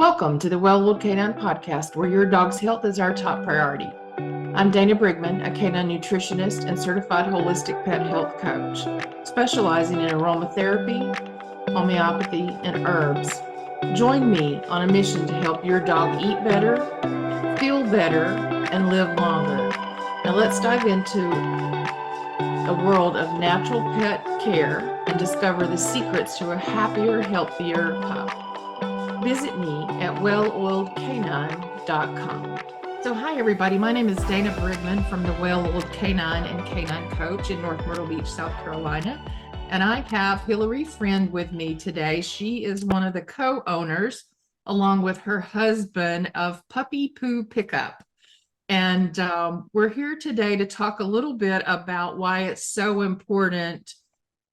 Welcome to the Well-Oiled Canine Podcast, where your dog's health is our top priority. I'm Dana Brigman, a canine nutritionist and certified holistic pet health coach, specializing in aromatherapy, homeopathy, and herbs. Join me on a mission to help your dog eat better, feel better, and live longer. Now let's dive into a world of natural pet care and discover the secrets to a happier, healthier pup. Visit me at welloiledcanine.com. So, hi everybody. My name is Dana Brigman from the Well-Oiled Canine and Canine Coach in North Myrtle Beach, South Carolina. And I have Hillary Friend with me today. She is one of the co-owners, along with her husband, of Puppy Poo Pickup. And we're here today to talk a little bit about why it's so important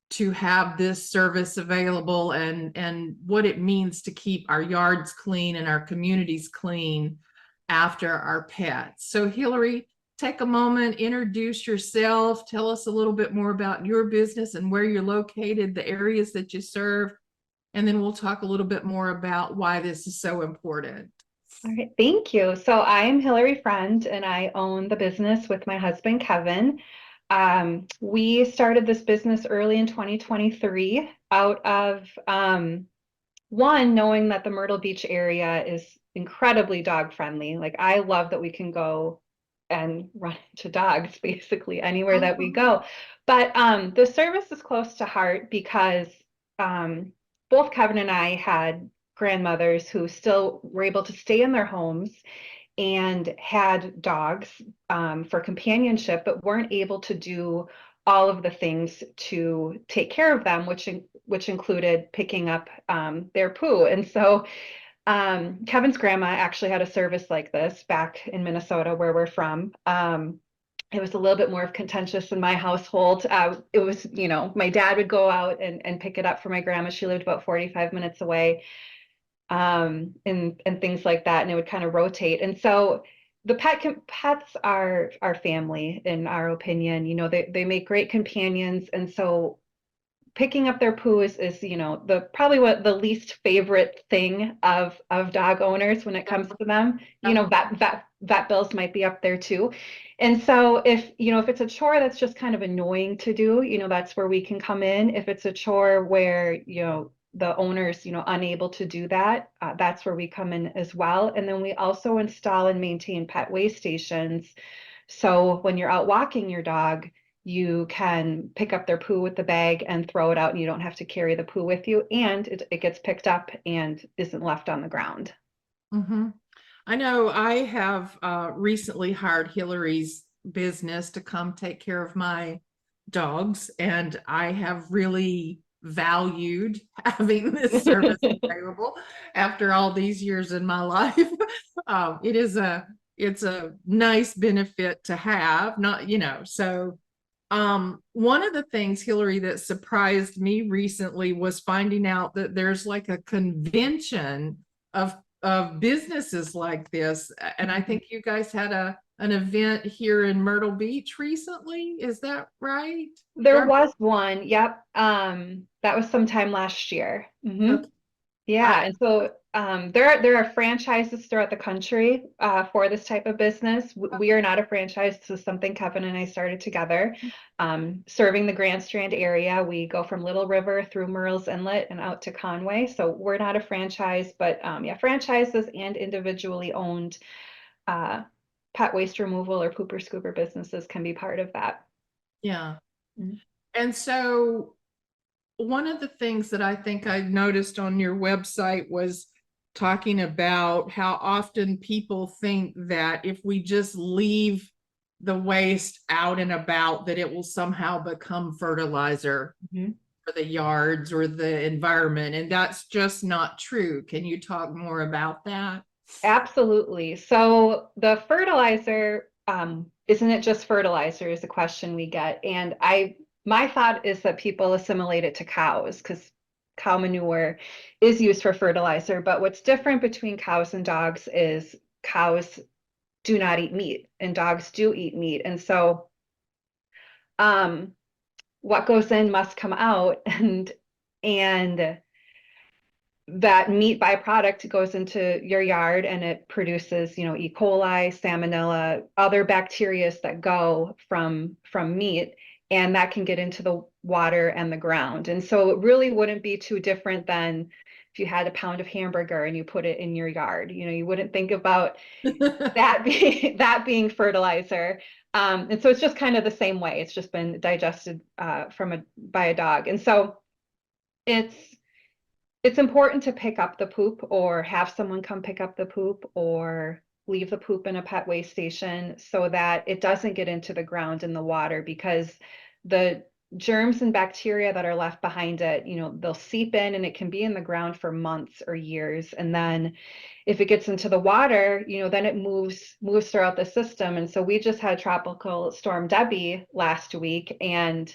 to have this service available and what it means to keep our yards clean and our communities clean after our pets. So Hillary, take a moment, introduce yourself, tell us a little bit more about your business and where you're located, the areas that you serve, and then we'll talk a little bit more about why this is so important. All right, thank you. So I'm Hillary Friend, and I own the business with my husband, Kevin. We started this business early in 2023 out of one, knowing that the Myrtle Beach area is incredibly dog friendly. Like, I love that we can go and run into dogs basically anywhere that we go. But the service is close to heart because both Kevin and I had grandmothers who still were able to stay in their homes and had dogs for companionship, but weren't able to do all of the things to take care of them, which included picking up their poo. And so Kevin's grandma actually had a service like this back in Minnesota, where we're from. It was a little bit more contentious in my household. It was, my dad would go out and pick it up for my grandma. She lived about 45 minutes away, and things like that. And it would kind of rotate. And so the pets are our family, in our opinion. They make great companions. And so picking up their poo is the probably what the least favorite thing of dog owners when it comes to them. Vet bills might be up there too. And so if it's a chore that's just kind of annoying to do, that's where we can come in. If it's a chore where the owner's unable to do that, that's where we come in as well. And then we also install and maintain pet waste stations. So when you're out walking your dog, you can pick up their poo with the bag and throw it out, and you don't have to carry the poo with you, and it gets picked up and isn't left on the ground. Mm-hmm. I know I have recently hired Hillary's business to come take care of my dogs, and I have really valued having this service available after all these years in my life. It's a nice benefit to have, not, so one of the things, Hillary, that surprised me recently was finding out that there's like a convention of businesses like this. And I think you guys had an event here in Myrtle Beach recently. Is that right? There was one. Yep. That was sometime last year. Okay. Yeah. And so there are franchises throughout the country for this type of business. We are not a franchise. This is something Kevin and I started together, serving the Grand Strand area. We go from Little River through Murrells Inlet and out to Conway. So we're not a franchise, but franchises and individually owned pet waste removal or pooper scooper businesses can be part of that. Yeah. And so one of the things that I think I noticed on your website was talking about how often people think that if we just leave the waste out and about, that it will somehow become fertilizer for the yards or the environment. And that's just not true. Can you talk more about that? Absolutely. So the fertilizer, isn't it just fertilizer, is the question we get. And my thought is that people assimilate it to cows, because cow manure is used for fertilizer. But what's different between cows and dogs is cows do not eat meat and dogs do eat meat. And so what goes in must come out. And that meat byproduct goes into your yard and it produces, E. coli, salmonella, other bacteria that go from meat, and that can get into the water and the ground. And so it really wouldn't be too different than if you had a pound of hamburger and you put it in your yard. You wouldn't think about that being fertilizer. And so it's just kind of the same way. It's just been digested by a dog. And so it's it's important to pick up the poop or have someone come pick up the poop or leave the poop in a pet waste station so that it doesn't get into the ground and the water, because the germs and bacteria that are left behind it, they'll seep in and it can be in the ground for months or years. And then if it gets into the water, then it moves throughout the system. And so we just had Tropical Storm Debbie last week, and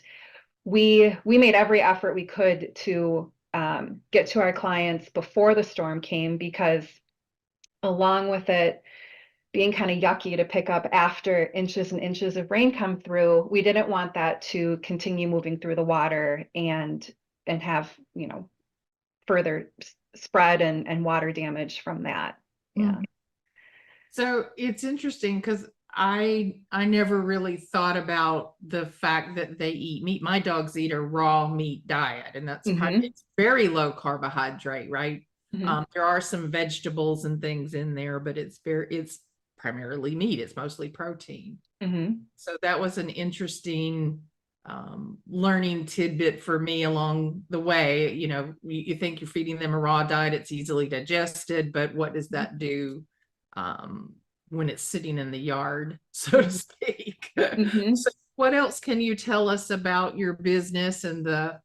we made every effort we could to get to our clients before the storm came, because along with it being kind of yucky to pick up after inches and inches of rain come through, we didn't want that to continue moving through the water and have, further spread and water damage from that. Yeah. So it's interesting because I never really thought about the fact that they eat meat. My dogs eat a raw meat diet, and that's it's very low carbohydrate, right? There are some vegetables and things in there, but it's primarily meat. It's mostly protein. So that was an interesting learning tidbit for me along the way. You think you're feeding them a raw diet, it's easily digested, but what does that do when it's sitting in the yard, so to speak? So what else can you tell us about your business and the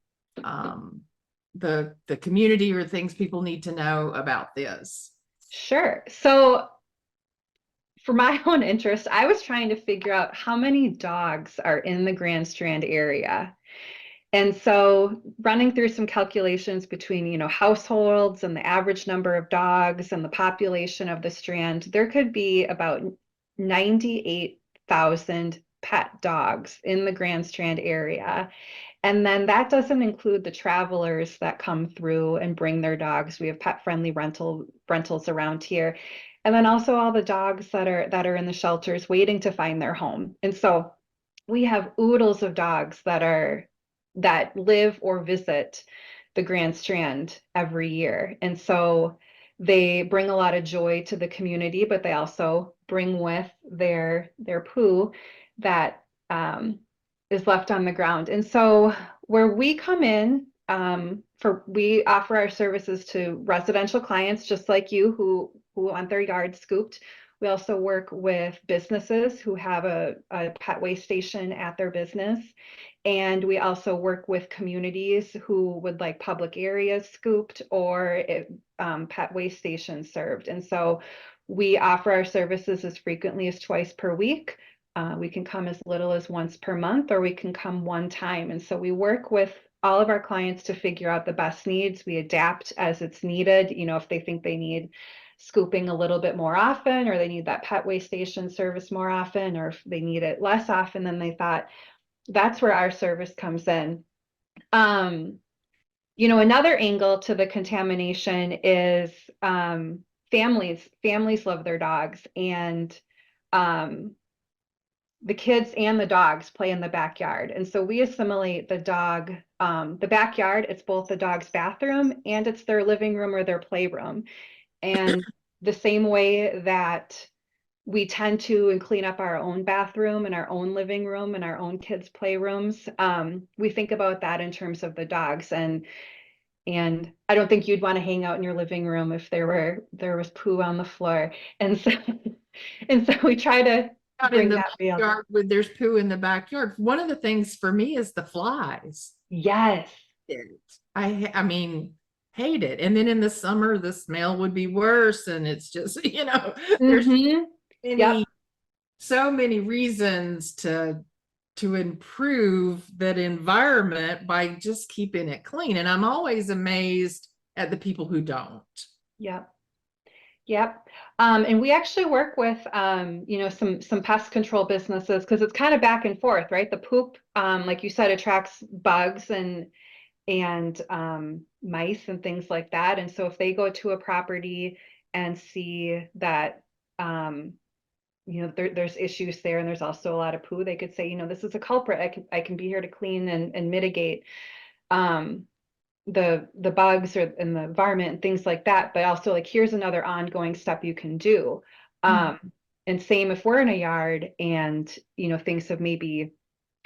community, or things people need to know about this? Sure. So for my own interest, I was trying to figure out how many dogs are in the Grand Strand area. And so running through some calculations between, households and the average number of dogs and the population of the Strand, there could be about 98,000 pet dogs in the Grand Strand area. And then that doesn't include the travelers that come through and bring their dogs. We have pet-friendly rentals around here. And then also all the dogs that are in the shelters waiting to find their home. And so we have oodles of dogs that live or visit the Grand Strand every year. And so they bring a lot of joy to the community, but they also bring with their poo that is left on the ground. And so where we come in, we offer our services to residential clients just like you who want their yard scooped. We also work with businesses who have a pet waste station at their business. And we also work with communities who would like public areas scooped or pet waste stations served. And so we offer our services as frequently as twice per week. We can come as little as once per month, or we can come one time. And so we work with all of our clients to figure out the best needs. We adapt as it's needed. If they think they need scooping a little bit more often, or they need that pet waste station service more often, or if they need it less often than they thought, that's where our service comes in. Another angle to the contamination is families love their dogs, and the kids and the dogs play in the backyard. And so we assimilate the backyard, it's both the dog's bathroom and it's their living room or their playroom. And the same way that we tend to and clean up our own bathroom and our own living room and our own kids' playrooms, we think about that in terms of the dogs. And I don't think you'd want to hang out in your living room if there was poo on the floor. And so we try to bring that backyard when there's poo in the backyard. One of the things for me is the flies. Yes. I mean, hate it. And then in the summer, the smell would be worse. And it's just, there's so many reasons to improve that environment by just keeping it clean. And I'm always amazed at the people who don't. Yep. And we actually work with, some pest control businesses, because it's kind of back and forth, right? The poop, like you said, attracts bugs, and and mice and things like that. And so if they go to a property and see that, there's issues there, and there's also a lot of poo, they could say, this is a culprit. I can be here to clean and mitigate um, the bugs or in the environment and things like that. But also, like, here's another ongoing step you can do. Mm. And same if we're in a yard and things have maybe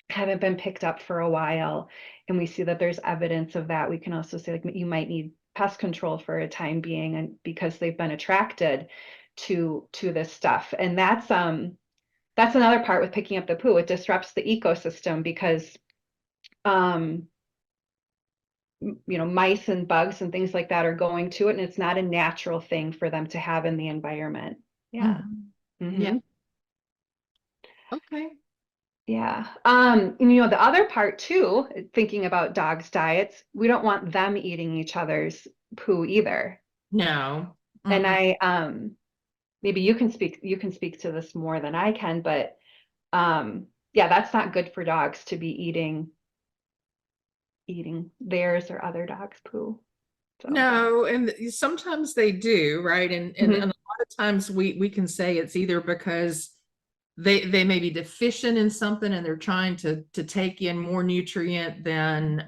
haven't been picked up for a while, and we see that there's evidence of that, we can also say, like, you might need pest control for a time being, and because they've been attracted to this stuff. And that's another part with picking up the poo. It disrupts the ecosystem because um mice and bugs and things like that are going to it, and it's not a natural thing for them to have in the environment. Yeah. Mhm. Yeah. Mm-hmm. Okay. Yeah. The other part too, thinking about dogs' diets, we don't want them eating each other's poo either. No. And Mm-mm. maybe you can speak to this more than I can, but yeah, that's not good for dogs to be eating theirs or other dogs' poo. So, No, and sometimes they do, right? And a mhm, lot of times we can say it's either because they may be deficient in something and they're trying to take in more nutrient than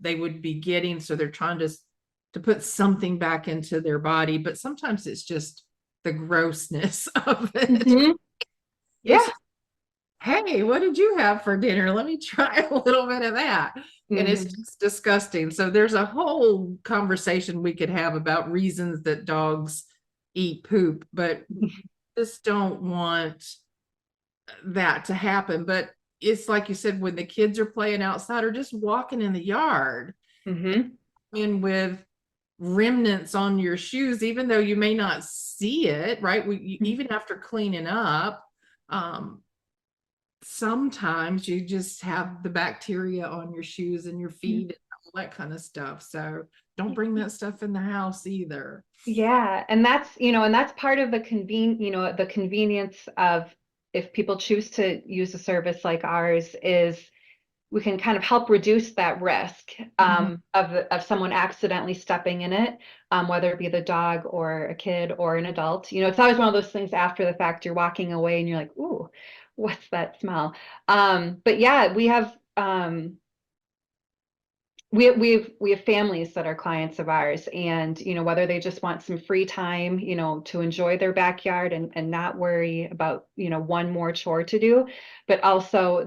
they would be getting, so they're trying to put something back into their body. But sometimes it's just the grossness of it. mhm, It's yeah. hey, what did you have for dinner? Let me try a little bit of that. And it's Mhm. just disgusting. So there's a whole conversation we could have about reasons that dogs eat poop, but just don't want that to happen. But it's like you said, when the kids are playing outside or just walking in the yard, Mhm. and with remnants on your shoes, even though you may not see it, right? Even after cleaning up, um, sometimes you just have the bacteria on your shoes and your feet and all that kind of stuff. So don't bring that stuff in the house either. Yeah, and that's part of the convenience of, if people choose to use a service like ours, is we can kind of help reduce that risk Mhm. of someone accidentally stepping in it, whether it be the dog or a kid or an adult. It's always one of those things after the fact, you're walking away and you're like, "Ooh, what's that smell?" But yeah, we have families that are clients of ours, and whether they just want some free time, to enjoy their backyard and not worry about one more chore to do, but also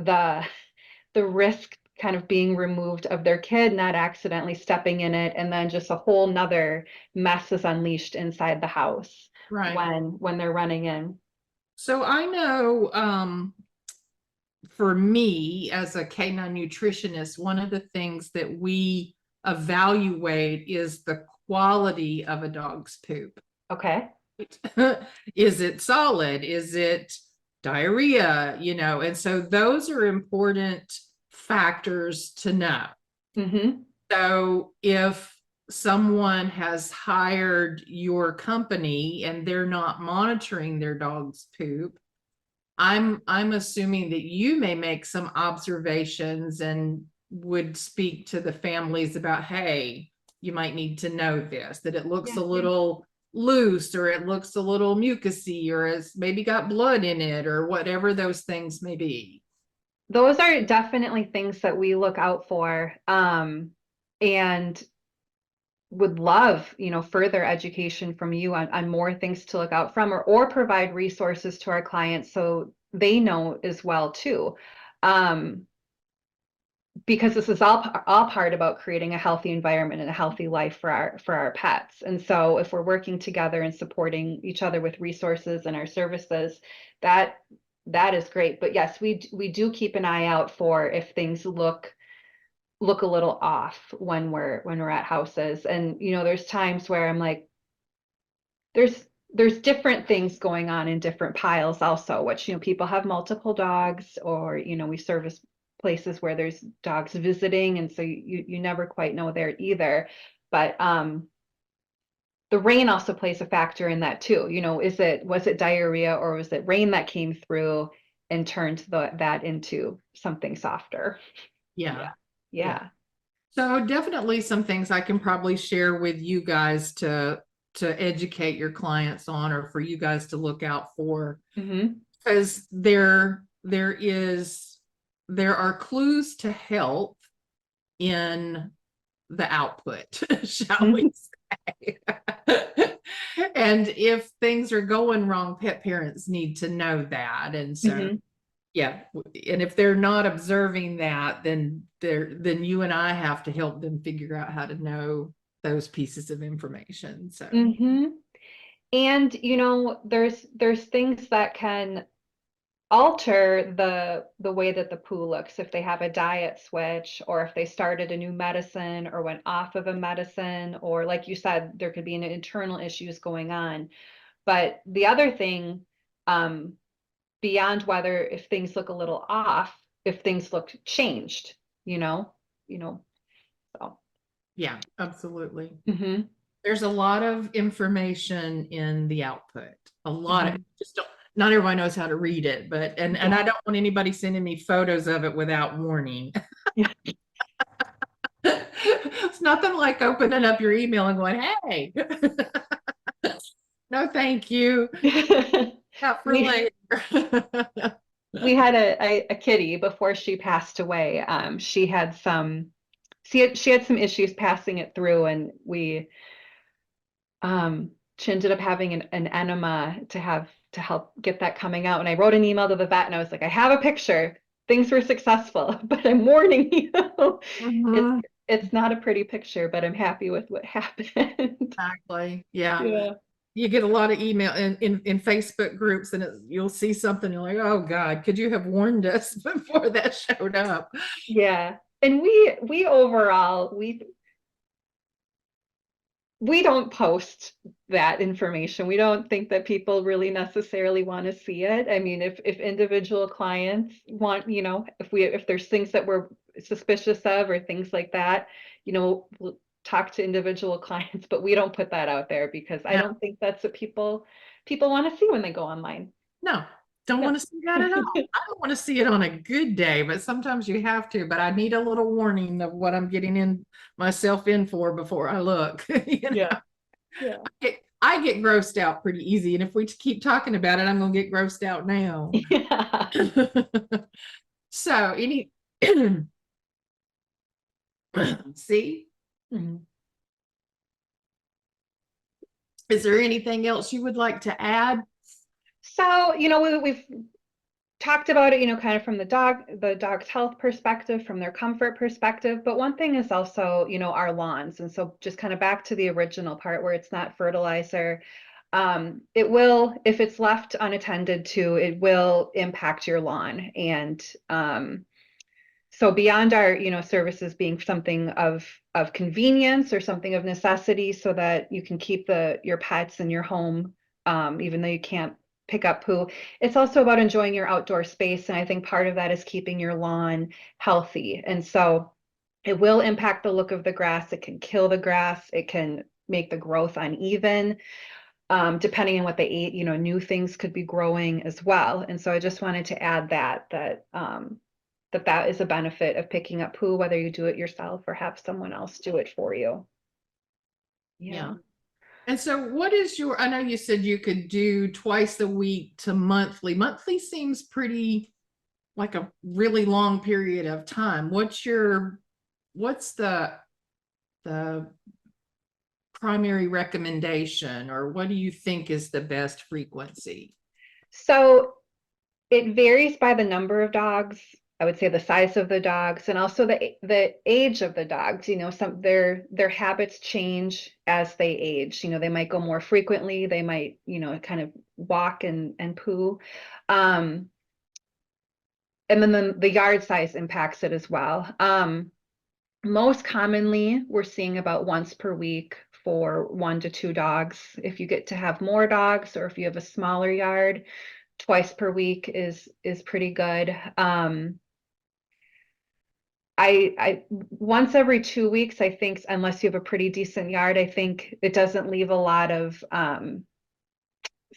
the risk kind of being removed of their kid not accidentally stepping in it, and then just a whole nother mess is unleashed inside the house Right. when they're running in. So I know for me as a canine nutritionist, one of the things that we evaluate is the quality of a dog's poop. Okay. Is it solid? Is it diarrhea? And so those are important factors to know. Mm-hmm. So if someone has hired your company and they're not monitoring their dog's poop, I'm assuming that you may make some observations and would speak to the families about, hey, you might need to know this, that it looks Yeah. a little loose or it looks a little mucusy or it's maybe got blood in it or whatever those things may be. Those are definitely things that we look out for, and would love, further education from you on more things to look out from, or provide resources to our clients so they know as well too. Um, because this is all part about creating a healthy environment and a healthy life for our pets. And so if we're working together and supporting each other with resources and our services, that that is great. But yes, we do keep an eye out for if things look a little off when we're at houses. And there's times where I'm like, there's different things going on in different piles also, which people have multiple dogs, or we service places where there's dogs visiting, and so you never quite know there either. But the rain also plays a factor in that too. Was it diarrhea, or was it rain that came through and turned that into something softer? Yeah. Yeah. Yeah. Yeah. So definitely some things I can probably share with you guys to educate your clients on, or for you guys to look out for, Hmm. because there are clues to health in the output, shall we say. And if things are going wrong, pet parents need to know that. And so, Hmm. yeah, and if they're not observing that, then you and I have to help them figure out how to know those pieces of information. So, Hmm. And there's things that can alter the way that the poo looks if they have a diet switch, or if they started a new medicine or went off of a medicine, or like you said, there could be an internal issues going on. But the other thing, um, beyond whether if things look a little off, if things look changed, you know, you know, so. yeah, absolutely. Hmm. There's a lot of information in the output. A lot of Hmm. just don't, not everybody knows how to read it, but and I Yeah. don't want anybody sending me photos of it without warning. Yeah. It's nothing like opening up your email and going, "Hey, no, thank you. Not for we later." we had a kitty before she passed away. She had some issues passing it through, and she ended up having an enema to help get that coming out. And I wrote an email to the vet, and I was like, I have a picture. Things were successful, but I'm warning you, it's Mhm. it's not a pretty picture, but I'm happy with what happened. Exactly. Yeah. Yeah. You get a lot of email in Facebook groups, and you'll see something, you're like, oh God, could you have warned us before that showed up? Yeah. And we overall, we don't post that information. We don't think that people really necessarily want to see it. I mean, if individual clients want, if there's things that we're suspicious of or things like that, we'll talk to individual clients, but we don't put that out there because I No, don't think that's what people want to see when they go online. no, don't No. want to see that at all. I don't want to see it on a good day, but sometimes you have to. But I need a little warning of what I'm getting in myself in for before I look. Yeah. Yeah. I get grossed out pretty easy, and if we keep talking about it, I'm gonna get grossed out now. Yeah. So, any see, Mhm. is there anything else you would like to add? So, we've talked about it, kind of from the dog's health perspective, from their comfort perspective. But one thing is also, our lawns. And so just kind of back to the original part where it's not fertilizer. It will, if it's left unattended to, it will impact your lawn. And so beyond our, services being something of convenience or something of necessity so that you can keep your pets in your home, even though you can't pick up poo, it's also about enjoying your outdoor space. And I think part of that is keeping your lawn healthy. And so it will impact the look of the grass. It can kill the grass. It can make the growth uneven. Depending on what they ate, new things could be growing as well. And so I just wanted to add that is a benefit of picking up poo, whether you do it yourself or have someone else do it for you. Yeah. Yeah. And so, what is your? I know you said you could do twice a week to monthly. Monthly seems pretty like a really long period of time. What's the primary recommendation, or what do you think is the best frequency? So it varies by the number of dogs. I would say the size of the dogs and also the age of the dogs. Some their habits change as they age. They might go more frequently. They might, kind of walk and poo. Um, and then the yard size impacts it as well. Most commonly, we're seeing about once per week for 1 to 2 dogs. If you get to have more dogs or if you have a smaller yard, twice per week is pretty good. I once every 2 weeks, I think, unless you have a pretty decent yard, I think it doesn't leave a lot of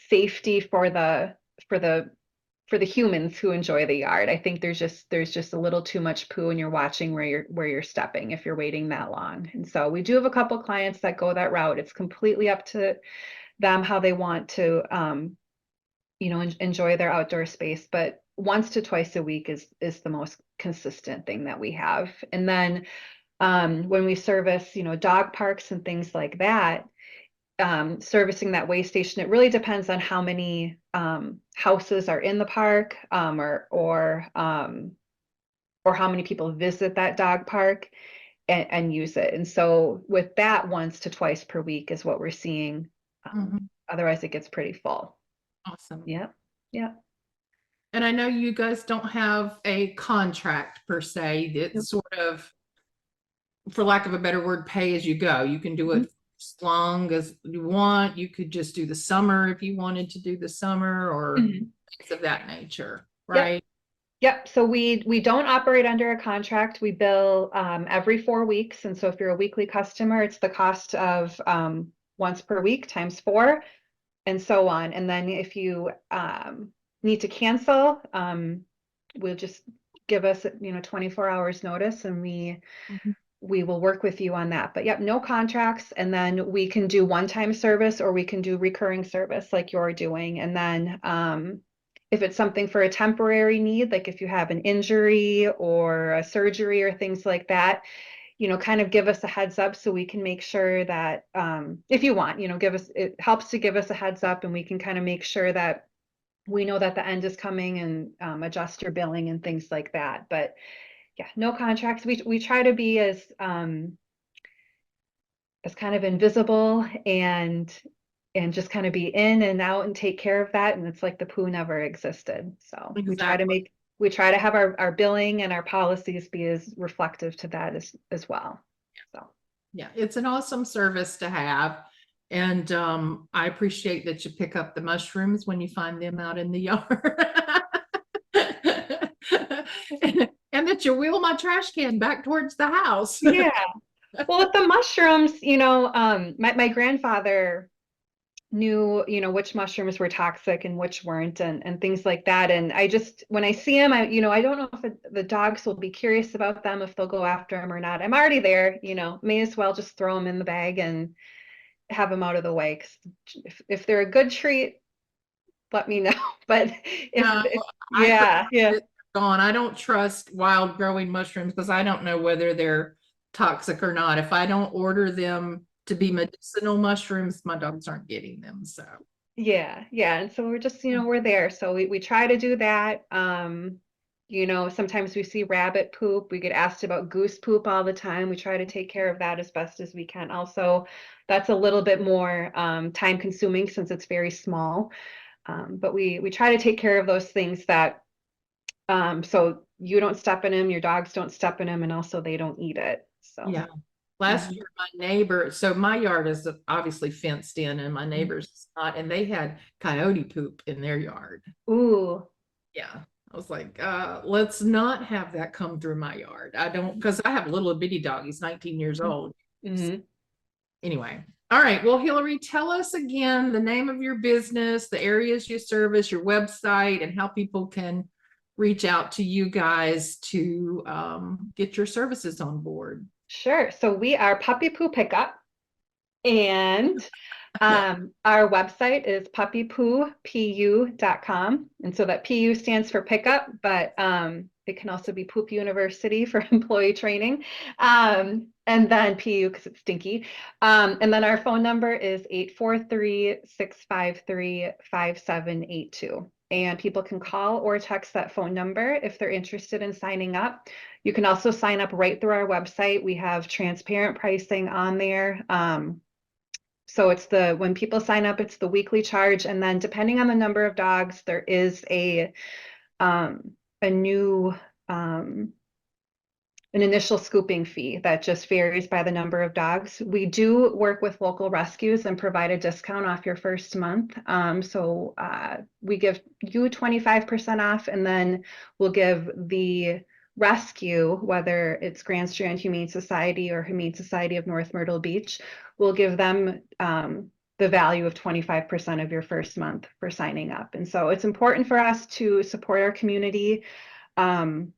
safety for the for the humans who enjoy the yard. I think there's just a little too much poo and you're watching where you're stepping if you're waiting that long. And so we do have a couple clients that go that route. It's completely up to them how they want to enjoy their outdoor space, but once to twice a week is the most consistent thing that we have. And then when we service, dog parks and things like that, servicing that way station, it really depends on how many houses are in the park, or how many people visit that dog park and use it. And so with that, once to twice per week is what we're seeing. Mhm. Otherwise, it gets pretty full. Awesome. Yep. Yep. And I know you guys don't have a contract per se. It's sort of, for lack of a better word, pay as you go. You can do it as long as you want. You could just do the summer if you wanted to do the summer or Mhm. things of that nature, Yep. right? Yep. So we don't operate under a contract. We bill every 4 weeks. And so if you're a weekly customer, it's the cost of once per week times 4 and so on. And then if you need to cancel, we'll just give us 24 hours notice and Mhm. we will work with you on that. But yep, no contracts. And then we can do one-time service or we can do recurring service like you're doing. And then if it's something for a temporary need, like if you have an injury or a surgery or things like that, kind of give us a heads up so we can make sure that if you want, it helps to give us a heads up and we can kind of make sure that we know that the end is coming and adjust your billing and things like that. But yeah, no contracts. We try to be as kind of invisible and just kind of be in and out and take care of that. And it's like the poo never existed. So Exactly. we try to have our billing and our policies be as reflective to that as well. So Yeah, it's an awesome service to have. And I appreciate that you pick up the mushrooms when you find them out in the yard. And that you wheel my trash can back towards the house. yeah. Well, with the mushrooms, my grandfather knew, which mushrooms were toxic and which weren't and things like that. And I just, when I see them, I don't know if the dogs will be curious about them, if they'll go after them or not. I'm already there, may as well just throw them in the bag and have them out of the way. 'Cause if they're a good treat, let me know. But No, if I prefer yeah, yeah, it gone. I don't trust wild growing mushrooms because I don't know whether they're toxic or not. If I don't order them to be medicinal mushrooms, my dogs aren't getting them. So, yeah. And so we're just, we're there. So we try to do that. Sometimes we see rabbit poop. We get asked about goose poop all the time. We try to take care of that as best as we can. Also, that's a little bit more time consuming since it's very small. But we try to take care of those things that so you don't step in them, your dogs don't step in them, and also they don't eat it. So yeah. Last mhm. year, my neighbor, so my yard is obviously fenced in, and my Mhm. neighbor's is not, and they had coyote poop in their yard. Ooh. Yeah. I was like, let's not have that come through my yard. I don't, because I have a little bitty dog. He's 19 years old. Mm-hmm. Anyway. All right. Well, Hillary, tell us again the name of your business, the areas you service, your website, and how people can reach out to you guys to get your services on board. Sure. So we are Puppy Poo Pickup. And our website is puppypoopu.com. And so that PU stands for pickup, but it can also be Poop University for employee training. And then PU because it's stinky. And then our phone number is 843-653-5782. And people can call or text that phone number if they're interested in signing up. You can also sign up right through our website. We have transparent pricing on there. So it's when people sign up, it's the weekly charge. And then depending on the number of dogs, there is a new, an initial scooping fee that just varies by the number of dogs. We do work with local rescues and provide a discount off your first month. So we give you 25% off, and then we'll give the rescue, whether it's Grand Strand Humane Society or Humane Society of North Myrtle Beach, we'll give them the value of 25% of your first month for signing up. And so it's important for us to support our community, and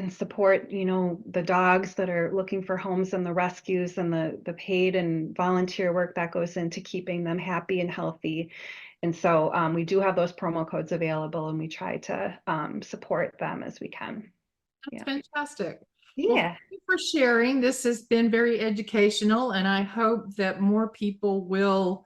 support, the dogs that are looking for homes, and the rescues, and the paid and volunteer work that goes into keeping them happy and healthy. And so we do have those promo codes available, and we try to support them as we can. That's fantastic. Yeah. Well, thank you for sharing. This has been very educational, and I hope that more people will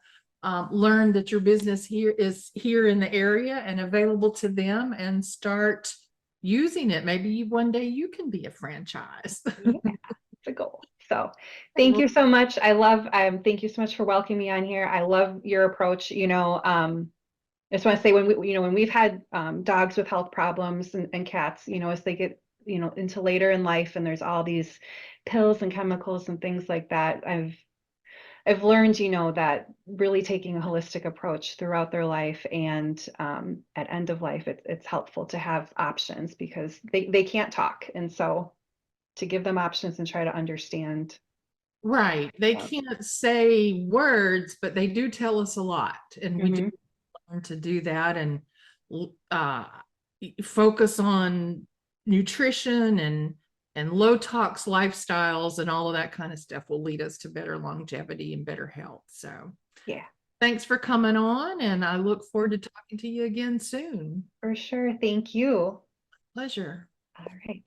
learn that your business is here in the area and available to them, and start using it. Maybe one day you can be a franchise. Yeah, it's a goal. So thank you so much. Thank you so much for welcoming me on here. I love your approach. I just want to say, when we've had dogs with health problems, and cats, as they get, into later in life, and there's all these pills and chemicals and things like that, I've learned, that really taking a holistic approach throughout their life, and at end of life, it's helpful to have options, because they can't talk. And so to give them options and try to understand. Right. They can't say words, but they do tell us a lot. And we do learn to do that, and focus on nutrition and low tox lifestyles, and all of that kind of stuff will lead us to better longevity and better health. So yeah, thanks for coming on, and I look forward to talking to you again soon. For sure. Thank you. Pleasure. All right.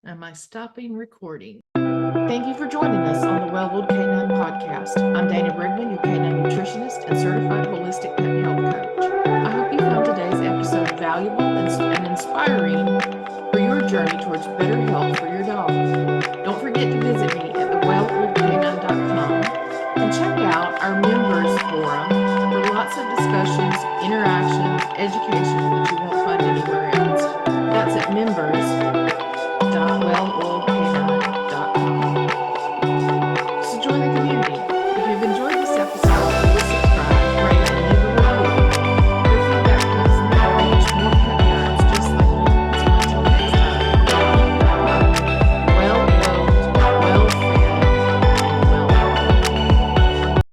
Am I stopping recording? Thank you for joining us on the Well-Oiled Canine Podcast. I'm Dana Brigman, your canine nutritionist and certified holistic pet health coach. I hope you found today's episode valuable and inspiring for your journey towards better health for your dog. Don't forget to visit me at theweloiledcanine.com and check out our members forum for lots of discussions, interactions, education that you won't find anywhere else. That's at members.weloiled.com.